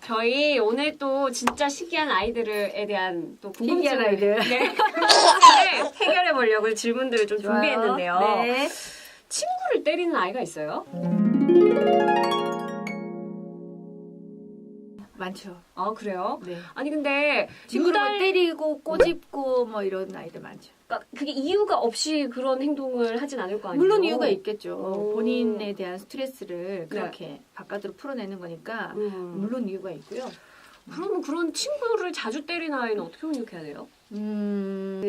저희 오늘 또 진짜 신기한 아이들에 대한 또 신기한 궁금증을 아이들. 네, 해결해 보려고 질문들을 좀 좋아요. 준비했는데요. 네. 친구를 때리는 아이가 있어요? 많죠. 아 그래요? 네. 아니 근데 친구를 뭐 유달 때리고 꼬집고 뭐 이런 아이들 많죠. 그러니까 그게 이유가 없이 그런 행동을 하진 않을 거 아니에요? 물론 이유가 있겠죠. 오. 본인에 대한 스트레스를 그렇게 바깥으로 풀어내는 거니까 물론 이유가 있고요. 그러면 그런 친구를 자주 때리는 아이는 어떻게 훈육해야 돼요?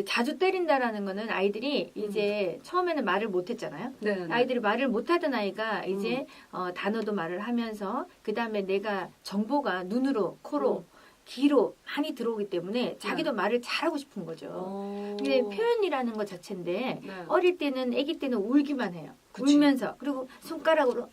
자주 때린다라는 거는 아이들이 이제 처음에는 말을 못했잖아요. 네. 아이들이 말을 못하던 아이가 이제 단어도 말을 하면서 그 다음에 내가 정보가 눈으로, 코로, 귀로 많이 들어오기 때문에 자기도 말을 잘하고 싶은 거죠. 근데 표현이라는 것 자체인데 네. 어릴 때는 아기 때는 울기만 해요. 그치. 울면서 그리고 손가락으로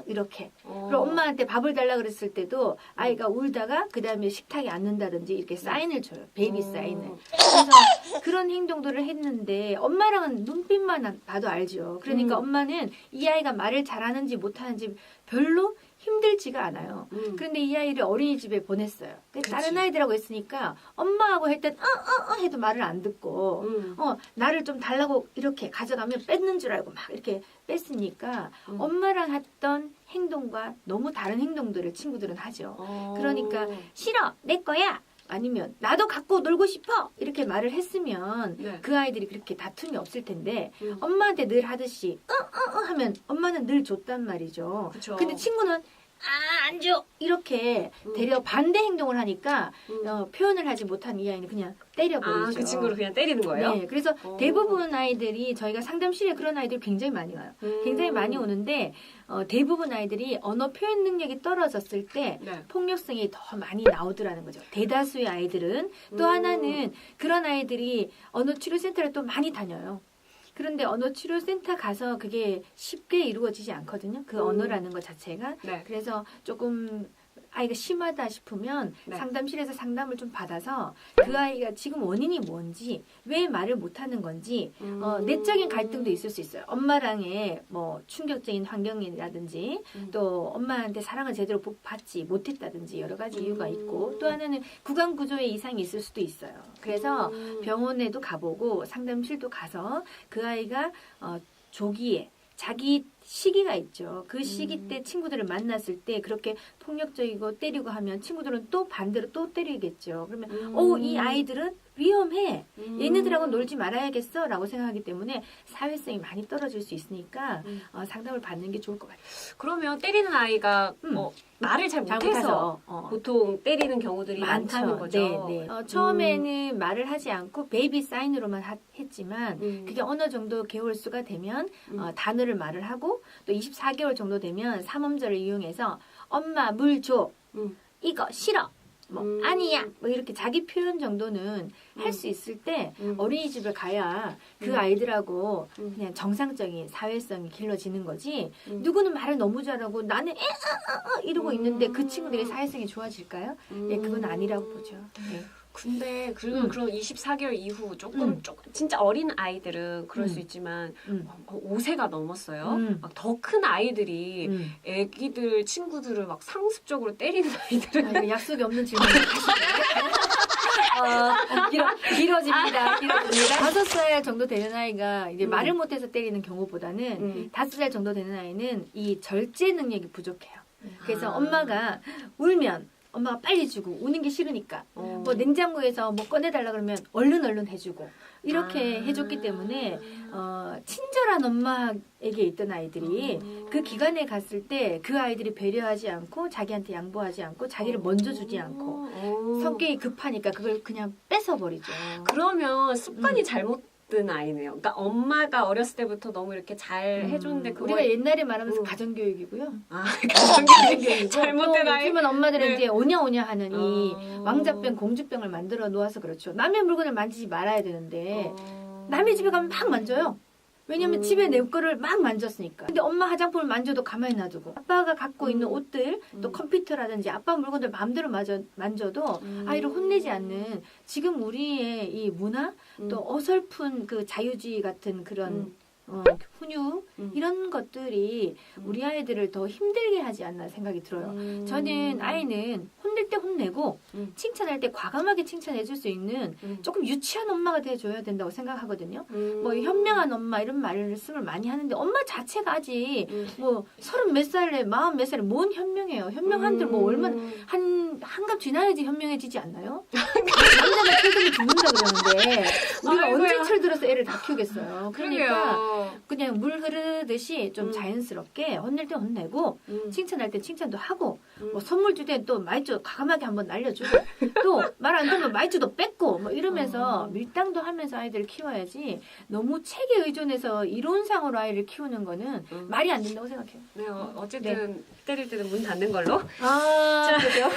이렇게. 그리고 엄마한테 밥을 달라 그랬을 때도 아이가 울다가 그 다음에 식탁에 앉는다든지 이렇게 사인을 줘요. 베이비 사인을. 그래서 그런 행동들을 했는데 엄마랑은 눈빛만 봐도 알죠. 그러니까 엄마는 이 아이가 말을 잘하는지 못하는지 별로 힘들지가 않아요. 그런데 이 아이를 어린이집에 보냈어요. 다른 아이들하고 있으니까 엄마하고 할 땐 해도 말을 안 듣고 나를 좀 달라고 이렇게 가져가면 뺏는 줄 알고 막 이렇게 뺐으니까 엄마랑 했던 행동과 너무 다른 행동들을 친구들은 하죠. 그러니까 싫어 내 거야 아니면 나도 갖고 놀고 싶어 이렇게 말을 했으면 네. 그 아이들이 그렇게 다툼이 없을 텐데 엄마한테 늘 하듯이 하면 엄마는 늘 줬단 말이죠. 그쵸. 근데 친구는 안 줘! 이렇게 되려 반대 행동을 하니까 표현을 하지 못한 이 아이는 그냥 때려버리죠. 그 친구를 그냥 때리는 거예요? 네, 그래서 대부분 아이들이 저희가 상담실에 그런 아이들이 굉장히 많이 와요. 굉장히 많이 오는데 대부분 아이들이 언어 표현 능력이 떨어졌을 때 네. 폭력성이 더 많이 나오더라는 거죠. 대다수의 아이들은 또 하나는 그런 아이들이 언어치료센터를 또 많이 다녀요. 그런데 언어치료센터 가서 그게 쉽게 이루어지지 않거든요. 그 언어라는 것 자체가. 네. 그래서 조금 아이가 심하다 싶으면 네. 상담실에서 상담을 좀 받아서 그 아이가 지금 원인이 뭔지 왜 말을 못하는 건지 내적인 갈등도 있을 수 있어요. 엄마랑의 뭐 충격적인 환경이라든지 또 엄마한테 사랑을 제대로 받지 못했다든지 여러 가지 이유가 있고 또 하나는 구강 구조에 이상이 있을 수도 있어요. 그래서 병원에도 가보고 상담실도 가서 그 아이가 조기에 자기 시기가 있죠. 그 시기 때 친구들을 만났을 때 그렇게 폭력적이고 때리고 하면 친구들은 또 반대로 또 때리겠죠. 그러면 이 아이들은 위험해. 얘네들하고 놀지 말아야겠어 라고 생각하기 때문에 사회성이 많이 떨어질 수 있으니까 상담을 받는 게 좋을 것 같아요. 그러면 때리는 아이가 말을 잘 못해서 보통 때리는 경우들이 많다는 거죠. 네, 네. 처음에는 말을 하지 않고 베이비 사인으로만 했지만 그게 어느 정도 개월 수가 되면 단어를 말을 하고 또 24개월 정도 되면 삼음절을 이용해서 엄마 물 줘. 이거 싫어. 뭐 아니야. 뭐 이렇게 자기 표현 정도는 할 수 있을 때 어린이집을 가야 그 아이들하고 그냥 정상적인 사회성이 길러지는 거지. 누구는 말을 너무 잘하고 나는 이러고 있는데 그 친구들의 사회성이 좋아질까요? 네, 그건 아니라고 보죠. 네. 근데 그럼 24개월 이후 조금 진짜 어린 아이들은 그럴 수 있지만 5세가 넘었어요. 막 더 큰 아이들이 애기들 친구들을 막 상습적으로 때리는 아이들은 이거 약속이 없는 질문을 길어집니다. 5살 정도 되는 아이가 이제 말을 못해서 때리는 경우보다는 5살 정도 되는 아이는 이 절제 능력이 부족해요. 그래서 엄마가 울면 엄마가 빨리 주고 우는 게 싫으니까 뭐 냉장고에서 뭐 꺼내달라 그러면 얼른 해주고 이렇게 해줬기 때문에 친절한 엄마에게 있던 아이들이 그 기간에 갔을 때 그 아이들이 배려하지 않고 자기한테 양보하지 않고 자기를 먼저 주지 않고 성격이 급하니까 그걸 그냥 뺏어버리죠. 그러면 습관이 잘못된 아이네요. 그러니까 엄마가 어렸을 때부터 너무 이렇게 잘 해줬는데 우리가 옛날에 말하면서 가정교육이고요. 가정교육이 잘못된 아이. 요즘은 엄마들은 네. 이제 오냐오냐 하는 이 왕자병, 공주병을 만들어 놓아서 그렇죠. 남의 물건을 만지지 말아야 되는데 남의 집에 가면 막 만져요. 왜냐면 집에 내 거를 막 만졌으니까. 근데 엄마 화장품을 만져도 가만히 놔두고 아빠가 갖고 있는 옷들 또 컴퓨터라든지 아빠 물건들 마음대로 만져도 아이를 혼내지 않는 지금 우리의 이 문화 또 어설픈 그 자유주의 같은 그런 훈육 이런 것들이 우리 아이들을 더 힘들게 하지 않나 생각이 들어요. 저는 아이는 혼낼 때 혼내고 칭찬할 때 과감하게 칭찬해 줄 수 있는 조금 유치한 엄마가 돼줘야 된다고 생각하거든요. 뭐 현명한 엄마 이런 말씀을 많이 하는데 엄마 자체가 아직 뭐 30 몇 살에 40 몇 살에 뭔 현명해요. 현명한들 뭐 얼마나 한갑 지나야지 현명해지지 않나요? 남자가 철들면 죽는다 그러는데 우리가 언제 철들어서 애를 다 키우겠어요. 그러니까 그냥 물 흐르듯이 좀 자연스럽게 혼낼 때 혼내고 칭찬할 때 칭찬도 하고 뭐 선물 줄 때 또 말주 과감하게 한번 날려주고 또 말 안 들으면 말주도 뺏고 뭐 이러면서 밀당도 하면서 아이들을 키워야지 너무 책에 의존해서 이론상으로 아이를 키우는 거는 말이 안 된다고 생각해요. 네, 어쨌든 때릴 때는 문 닫는 걸로. 아, 그죠?